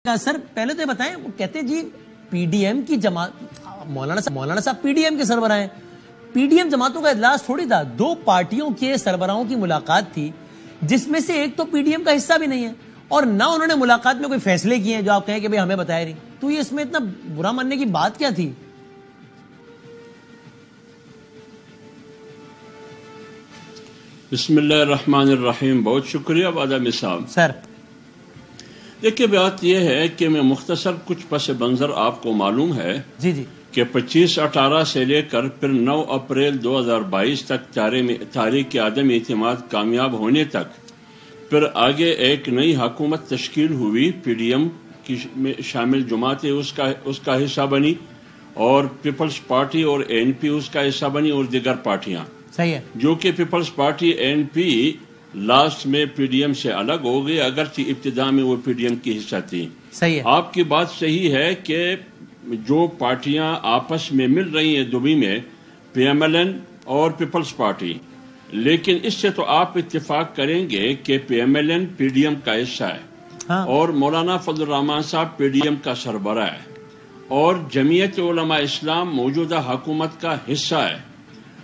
سر پہلے تو یہ بتائیں، وہ کہتے ہیں جی پی ڈی ایم کی جماعت، مولانا صاحب پی ڈی ایم کے سربراہ ہیں، پی ڈی ایم جماعتوں کا اجلاس تھوڑی تھا، دو پارٹیوں کے سربراہوں کی ملاقات تھی جس میں سے ایک تو پی ڈی ایم کا حصہ بھی نہیں ہے، اور نہ انہوں نے ملاقات میں کوئی فیصلے کیے ہیں جو آپ کہیں کہ بھئی ہمیں بتایا نہیں، تو یہ اس میں اتنا برا ماننے کی بات کیا تھی؟ بسم اللہ الرحمن الرحیم. بہت شکریہ بادامی صاحب. سر دیکھیے بات یہ ہے کہ میں مختصر کچھ پس منظر آپ کو معلوم ہے جی کہ 25/18 سے لے کر پھر 9 اپریل 2022 تک تاریخ عدم اعتماد کامیاب ہونے تک پھر آگے ایک نئی حکومت تشکیل ہوئی، پی ڈی ایم کی شامل جماعتیں اس کا حصہ بنی، اور پیپلز پارٹی اور این پی اس کا حصہ بنی، اور دیگر پارٹیاں، صحیح ہے، جو کہ Peoples Party N P last میں پی ڈی ایم سے الگ ہو گئی، اگرچہ ابتدا میں وہ پی ڈی ایم کی حصہ تھی. صحیح ہے. آپ کی بات صحیح ہے کہ جو پارٹیاں آپس میں مل رہی ہیں دبئی میں، پی ایم ایل این اور پیپلز پارٹی، لیکن اس سے تو آپ اتفاق کریں گے کہ P M L N P D M کا حصہ ہے، اور مولانا فضل الرحمان صاحب پی ڈی ایم کا سربراہ ہے، اور جمعیت علماء اسلام موجودہ حکومت کا حصہ ہے.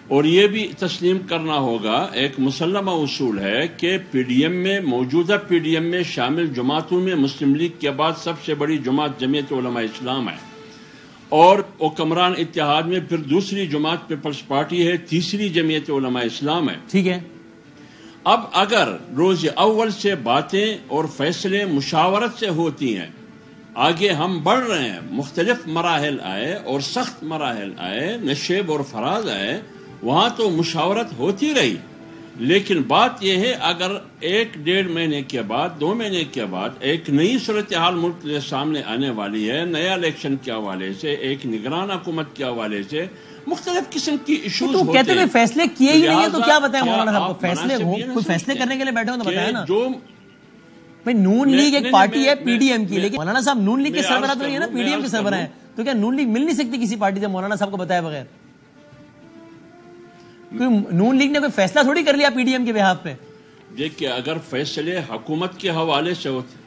اور یہ بھی تسلیم کرنا ہوگا، ایک مسلمہ اصول ہے کہ پی ڈی ایم میں موجودہ پی ڈی ایم میں شامل جماعتوں میں مسلم لیگ کے بعد سب سے بڑی جماعت جمعیت علماء اسلام ہے، اور حکمران اتحاد میں پھر دوسری جماعت پیپلز پارٹی ہے، تیسری جمعیت علماء اسلام ہے. ٹھیک ہے. اب اگر روز اول سے باتیں اور فیصلے مشاورت سے ہوتی ہیں، آگے ہم بڑھ رہے ہیں، مختلف مراحل آئے اور سخت مراحل آئے، نشیب اور فراز آئے، وہاں تو مشاورت ہوتی رہی، لیکن بات یہ ہے اگر 1-1.5 مہینے کے بعد 2 مہینے کے بعد ایک نئی صورتحال ملک کے سامنے آنے والی ہے، نیا الیکشن کے حوالے سے، ایک نگران حکومت کے حوالے سے مختلف قسم کی ایشوز ہوتے ہیں. کہتے ہیں فیصلے کیے ہی نہیں ہیں تو کیا بتائیں مولانا صاحب کو؟ کوئی فیصلے کرنے کے لیے بیٹھے ہو تو بتائیں نا. نون لیگ ایک پارٹی ہے پی ڈی ایم کی، لیکن مولانا صاحب نون لیگ کے سربراہ تو نہیں ہے نا، پی ڈی ایم کے سربراہ ہیں، تو کیا نون لیگ مل نہیں سکتی کسی پارٹی سے مولانا صاحب کو بتائے بغیر؟ نون لیگ نے کوئی فیصلہ تھوڑی کر لیا پی ڈی ایم کے بہاف پہ. دیکھیے اگر فیصلے حکومت کے حوالے سے ہوتے،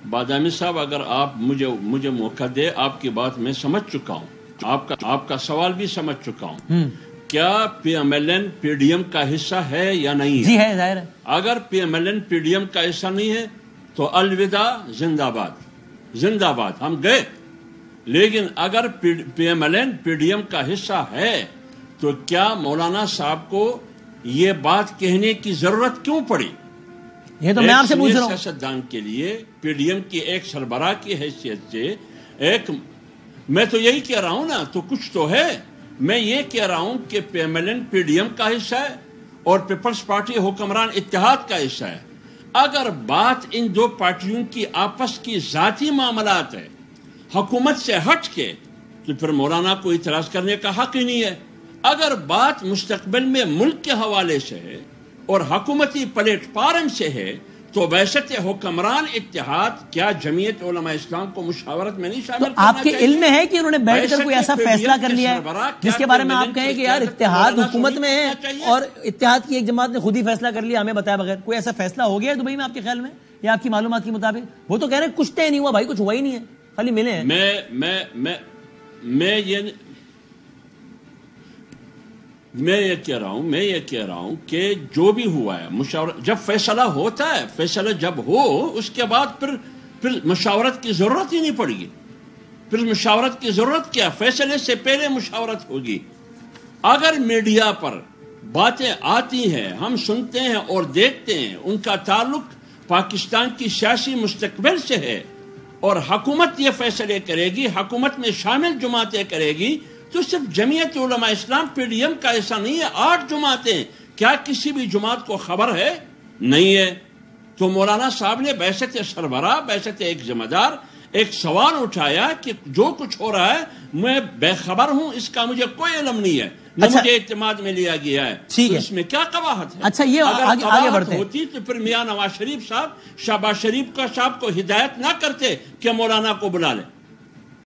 بادامی صاحب اگر آپ مجھے موقع دے، آپ کی بات میں سمجھ چکا ہوں، آپ کا سوال بھی سمجھ چکا ہوں. کیا P M L N P D M کا حصہ ہے یا نہیں ہے؟ جی ہے، ظاہر ہے. اگر P M L N P D M کا حصہ نہیں ہے تو الوداع، زندہ باد، زندہ باد، ہم گئے. لیکن اگر P M L N P D M کا حصہ ہے تو کیا مولانا صاحب کو یہ بات کہنے کی ضرورت کیوں پڑی؟ یہ تو میں آپ سے پوچھ رہا ہوں. سیاستدان کے لیے پی ڈی ایم کی ایک سربراہ کی حیثیت سے میں تو یہی کہہ رہا ہوں نا، تو کچھ تو ہے. میں یہ کہہ رہا ہوں کہ P M L N P D M کا حصہ ہے اور پیپلز پارٹی حکمران اتحاد کا حصہ ہے. اگر بات ان دو پارٹیوں کی آپس کی ذاتی معاملات ہے، حکومت سے ہٹ کے، تو پھر مولانا کو اعتراض کرنے کا حق ہی نہیں ہے. اگر بات مستقبل میں ملک کے حوالے سے ہے اور حکومتی پلیٹ فارم سے ہے، تو ویسے حکمران اتحاد کیا جمعیت علماء اسلام کو مشاورت میں نہیں شامل کرنا آپ کے علم میں ہے کہ انہوں نے بیٹھ کر کوئی ایسا فیصلہ کر لیا ہے جس کے بارے میں آپ کہیں کہ یار اتحاد حکومت میں ہے اور اتحاد کی ایک جماعت نے خود ہی فیصلہ کر لیا ہمیں بتایا بغیر؟ کوئی ایسا فیصلہ ہو گیا ہے دبئی میں آپ کے خیال میں یا آپ کی معلومات کے مطابق؟ وہ تو کہہ رہے ہیں کچھ طے نہیں ہوا بھائی، کچھ ہوا ہی نہیں ہے، خالی ملے ہیں. میں یہ کہہ رہا ہوں کہ جو بھی ہوا ہے مشاورت، جب فیصلہ ہوتا ہے، فیصلہ جب ہو اس کے بعد پھر مشاورت کی ضرورت ہی نہیں پڑے گی. پھر مشاورت کی ضرورت کیا؟ فیصلے سے پہلے مشاورت ہوگی. اگر میڈیا پر باتیں آتی ہیں، ہم سنتے ہیں اور دیکھتے ہیں، ان کا تعلق پاکستان کی سیاسی مستقبل سے ہے اور حکومت یہ فیصلے کرے گی، حکومت میں شامل جماعتیں کرے گی، تو صرف جمعیت علماء اسلام پی ڈی ایم کا ایسا نہیں ہے، 8 جماعتیں. کیا کسی بھی جماعت کو خبر ہے؟ نہیں ہے. تو مولانا صاحب نے بحثت سربراہ، بحثت ایک ذمہ دار، ایک سوال اٹھایا کہ جو کچھ ہو رہا ہے میں بے خبر ہوں، اس کا مجھے کوئی علم نہیں ہے، نہ مجھے اعتماد میں لیا گیا ہے. تو اس میں کیا قباحت ہے؟ اچھا یہ آگے بڑھتے ہیں. ہوتی تو پھر میاں نواز شریف صاحب، شہباز شریف صاحب کو ہدایت نہ کرتے کہ مولانا کو بلا لے.